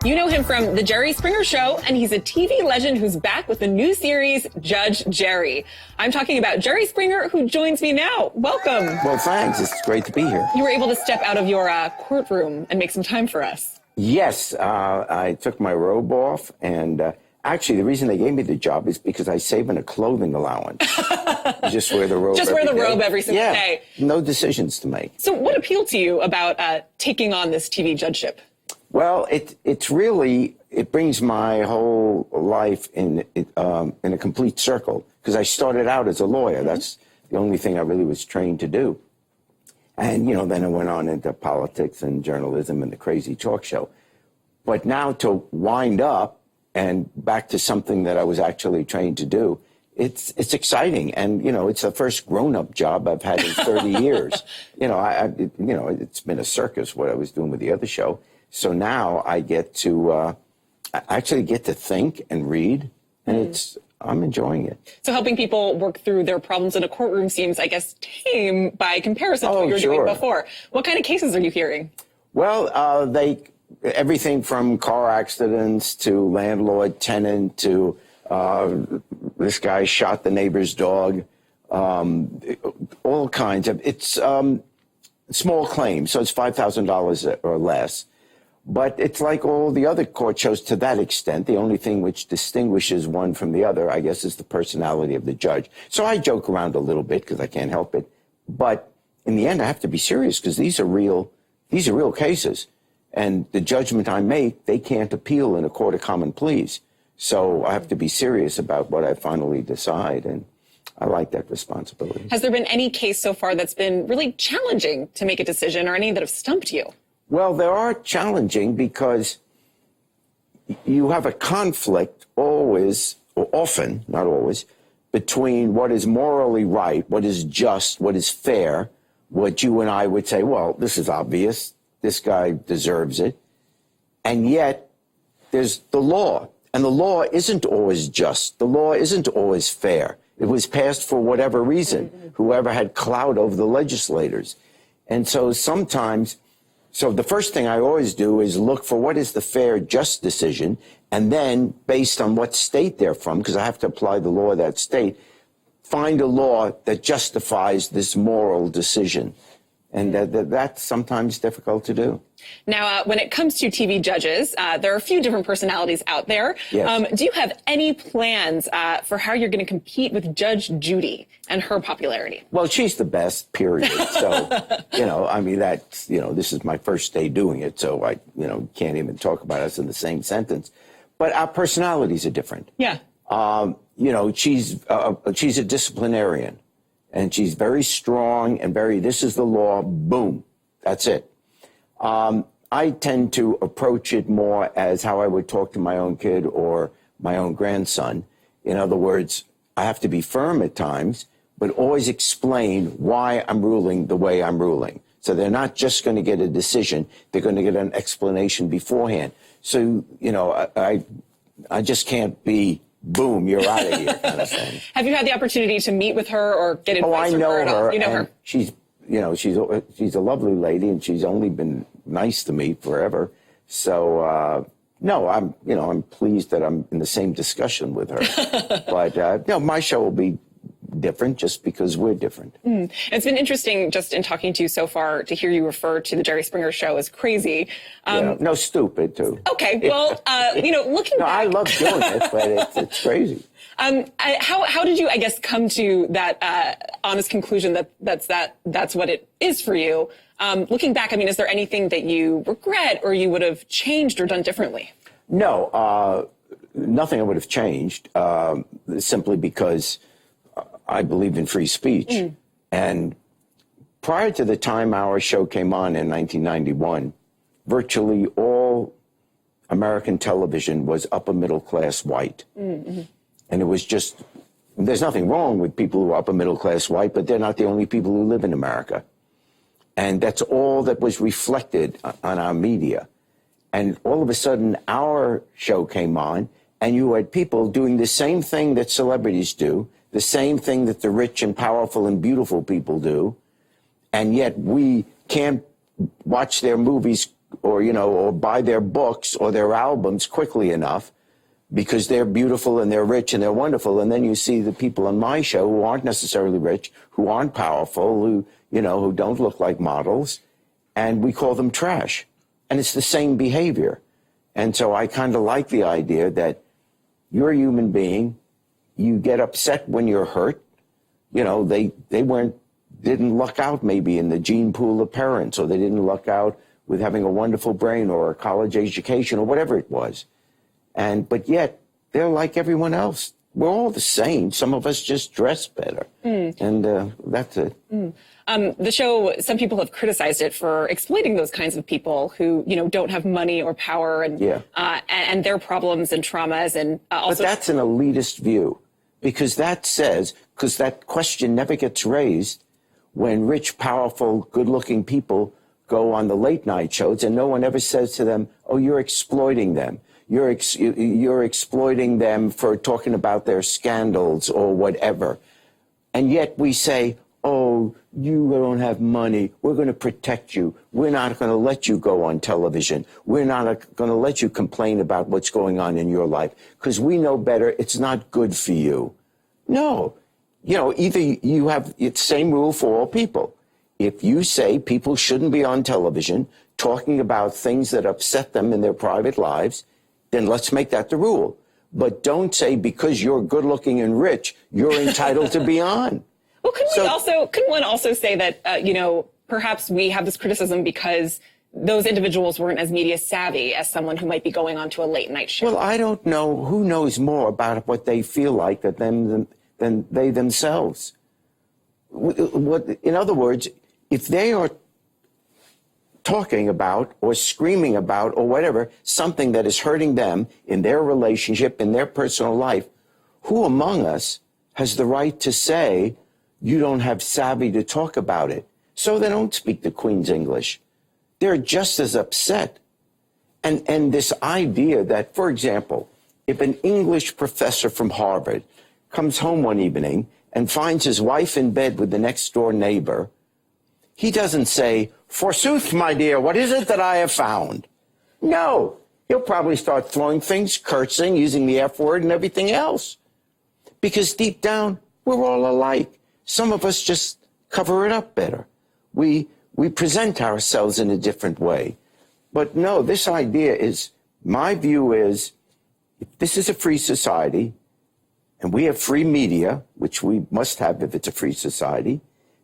You know him from The Jerry Springer Show, and he's a TV legend who's back with the new series, Judge Jerry. I'm talking about Jerry Springer, who joins me now. Welcome. Well, thanks. It's great to be here. You were able to step out of your courtroom and make some time for us. Yes, I took my robe off, and actually, the reason they gave me the job is because I save in a clothing allowance. Just wear the robe. Just wear the robe every single day. No decisions to make. So, what appealed to you about taking on this TV judgeship? Well, it's really, it brings my whole life in a complete circle, because I started out as a lawyer. Mm-hmm. That's the only thing I really was trained to do. And, then I went on into politics and journalism and the crazy talk show. But now to wind up and back to something that I was actually trained to do, it's exciting. And, it's the first grown-up job I've had in 30 years. It's been a circus, what I was doing with the other show. So now I get to actually get to think and read, and I'm enjoying it. So helping people work through their problems in a courtroom seems, I guess, tame by comparison to what you were doing before. What kind of cases are you hearing? Well, everything from car accidents to landlord-tenant to this guy shot the neighbor's dog, all kinds of. It's small claims, so it's $5,000 or less. But it's like all the other court shows to that extent. The only thing which distinguishes one from the other, I guess, is the personality of the judge. So I joke around a little bit because I can't help it. But in the end, I have to be serious because these are real cases. And the judgment I make, they can't appeal in a court of common pleas. So I have to be serious about what I finally decide. And I like that responsibility. Has there been any case so far that's been really challenging to make a decision, or any that have stumped you? Well, they are challenging because you have a conflict always, or often, not always, between what is morally right, what is just, what is fair, what you and I would say, well, this is obvious, this guy deserves it. And yet, there's the law. And the law isn't always just. The law isn't always fair. It was passed for whatever reason, whoever had clout over the legislators. And so sometimes... So the first thing I always do is look for what is the fair, just decision, and then, based on what state they're from, because I have to apply the law of that state, find a law that justifies this moral decision. And that's sometimes difficult to do. Now, when it comes to TV judges, there are a few different personalities out there. Yes. Do you have any plans for how you're going to compete with Judge Judy and her popularity? Well, she's the best, period. So, this is my first day doing it, so I, can't even talk about us in the same sentence. But our personalities are different. Yeah. She's a disciplinarian. And she's very strong and this is the law, boom, that's it. I tend to approach it more as how I would talk to my own kid or my own grandson. In other words, I have to be firm at times, but always explain why I'm ruling the way I'm ruling. So they're not just going to get a decision, they're going to get an explanation beforehand. So, I just can't be, boom, you're out of here kind of thing. Have you had the opportunity to meet with her or get advice from her at all? You know her. She's a lovely lady, and she's only been nice to me forever. So, no, I'm pleased that I'm in the same discussion with her. But, my show will be different just because we're different. It's been interesting just in talking to you so far to hear you refer to the Jerry Springer Show as crazy. No, stupid too. Okay, well, looking back. I love doing it, but it's crazy. How did you, I guess, come to that honest conclusion that's what it is for you? Looking back, is there anything that you regret or you would have changed or done differently? No, nothing I would have changed, simply because I believed in free speech. And prior to the time our show came on in 1991, virtually all American television was upper middle class white. Mm-hmm. And it was just, there's nothing wrong with people who are upper middle class white, but they're not the only people who live in America. And that's all that was reflected on our media. And all of a sudden, our show came on, and you had people doing the same thing that celebrities do, the same thing that the rich and powerful and beautiful people do, and yet we can't watch their movies or buy their books or their albums quickly enough because they're beautiful and they're rich and they're wonderful. And then you see the people on my show who aren't necessarily rich, who aren't powerful, who don't look like models, and we call them trash. And it's the same behavior. And so I kind of like the idea that you're a human being. You get upset when you're hurt. They didn't luck out maybe in the gene pool of parents, or they didn't luck out with having a wonderful brain or a college education or whatever it was. But yet they're like everyone else. We're all the same. Some of us just dress better. And that's it. The show, some people have criticized it for exploiting those kinds of people who, don't have money or power and their problems and traumas. And also, but that's an elitist view, because that question never gets raised when rich, powerful, good-looking people go on the late-night shows, and no one ever says to them, "Oh, you're exploiting them. You're exploiting them for talking about their scandals or whatever." And yet we say, "Oh, you don't have money. We're going to protect you. We're not going to let you go on television. We're not going to let you complain about what's going on in your life because we know better. It's not good for you." No. Either you have it's same rule for all people. If you say people shouldn't be on television talking about things that upset them in their private lives, then let's make that the rule. But don't say because you're good looking and rich, you're entitled to be on. Well, couldn't one also say that, perhaps we have this criticism because those individuals weren't as media savvy as someone who might be going on to a late night show? Well, I don't know who knows more about what they feel like than they themselves. In other words, if they are talking about or screaming about or whatever, something that is hurting them in their relationship, in their personal life, who among us has the right to say, you don't have savvy to talk about it? So they don't speak the Queen's English. They're just as upset. And this idea that, for example, if an English professor from Harvard comes home one evening and finds his wife in bed with the next door neighbor, he doesn't say, "Forsooth, my dear, what is it that I have found?" No, he'll probably start throwing things, cursing, using the F word and everything else. Because deep down, we're all alike. Some of us just cover it up better. We present ourselves in a different way. But no, this idea is, my view is, if this is a free society, and we have free media, which we must have if it's a free society,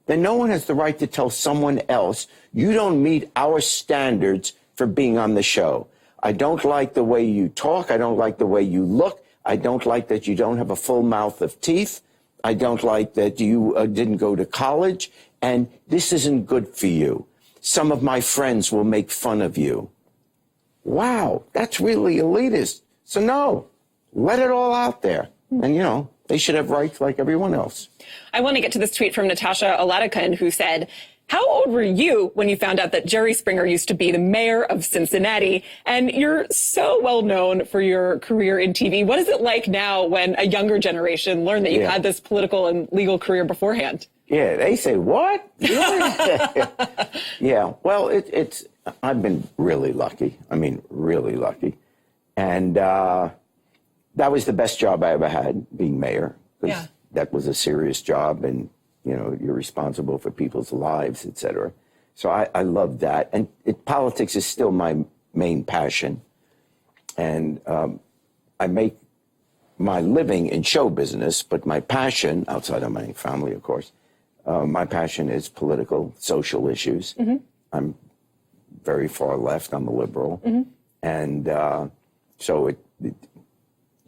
then no one has the right to tell someone else, you don't meet our standards for being on the show. I don't like the way you talk. I don't like the way you look. I don't like that you don't have a full mouth of teeth. I don't like that you didn't go to college. And this isn't good for you. Some of my friends will make fun of you. Wow, that's really elitist. So no, let it all out there. And, they should have rights like everyone else. I want to get to this tweet from Natasha Oladikan, who said, "How old were you when you found out that Jerry Springer used to be the mayor of Cincinnati? And you're so well known for your career in TV. What is it like now when a younger generation learn that you had this political and legal career beforehand?" Yeah, they say, "What?" Yeah, well, I've been really lucky. I mean, really lucky. And that was the best job I ever had, being mayor. Yeah. That was a serious job, and, you're responsible for people's lives, et cetera. So I love that. And politics is still my main passion. And I make my living in show business, but my passion, outside of my family, of course, my passion is political, social issues. Mm-hmm. I'm very far left. I'm a liberal. Mm-hmm. And so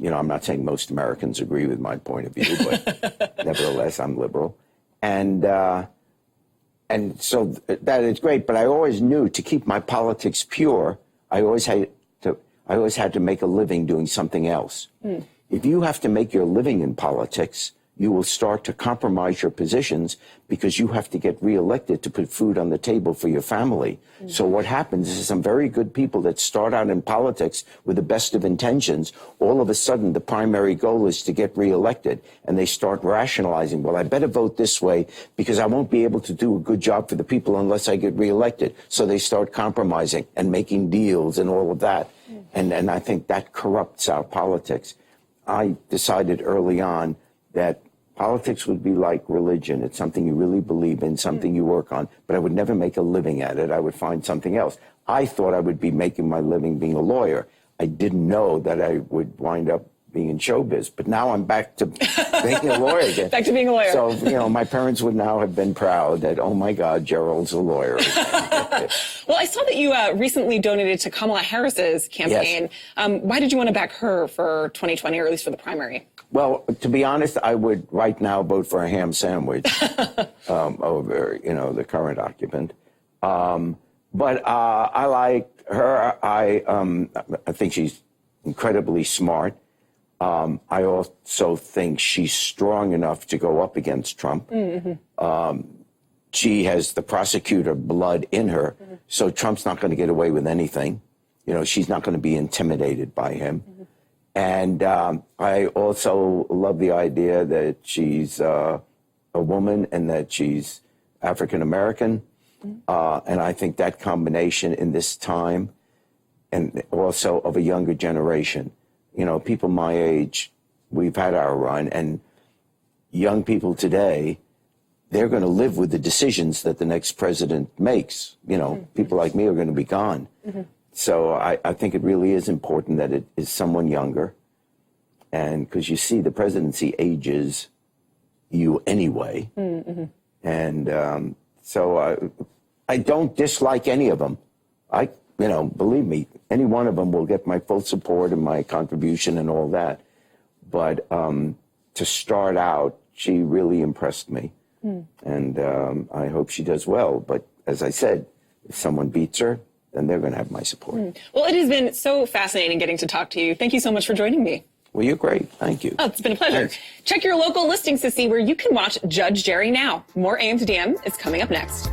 I'm not saying most Americans agree with my point of view, but nevertheless, I'm liberal. And so that is great. But I always knew to keep my politics pure, I always had to make a living doing something else. Mm. If you have to make your living in politics, you will start to compromise your positions because you have to get reelected to put food on the table for your family. Mm-hmm. So what happens is some very good people that start out in politics with the best of intentions, all of a sudden the primary goal is to get reelected, and they start rationalizing, well, I better vote this way because I won't be able to do a good job for the people unless I get reelected. So they start compromising and making deals and all of that. Mm-hmm. And I think that corrupts our politics. I decided early on that politics would be like religion. It's something you really believe in, something you work on, but I would never make a living at it. I would find something else. I thought I would be making my living being a lawyer. I didn't know that I would wind up being in showbiz, but now I'm back to being a lawyer again. Back to being a lawyer. So, my parents would now have been proud that, oh my God, Gerald's a lawyer. Well, I saw that you recently donated to Kamala Harris's campaign. Yes. Why did you want to back her for 2020, or at least for the primary? Well, to be honest, I would right now vote for a ham sandwich over, the current occupant. But I like her. I think she's incredibly smart. I also think she's strong enough to go up against Trump. Mm-hmm. She has the prosecutor blood in her, mm-hmm. so Trump's not going to get away with anything. She's not going to be intimidated by him. Mm-hmm. And I also love the idea that she's a woman and that she's African-American. Mm-hmm. And I think that combination in this time, and also of a younger generation, people my age, we've had our run, and young people today, they're going to live with the decisions that the next president makes. Mm-hmm. People like me are going to be gone. Mm-hmm. So I think it really is important that it is someone younger. And because you see, the presidency ages you anyway. Mm-hmm. And so I don't dislike any of them. Believe me, any one of them will get my full support and my contribution and all that. But to start out, she really impressed me. Mm. And I hope she does well. But as I said, if someone beats her, then they're going to have my support. Mm. Well, it has been so fascinating getting to talk to you. Thank you so much for joining me. Well, you're great. Thank you. Oh, it's been a pleasure. Thanks. Check your local listings to see where you can watch Judge Jerry now. More AM to DM is coming up next.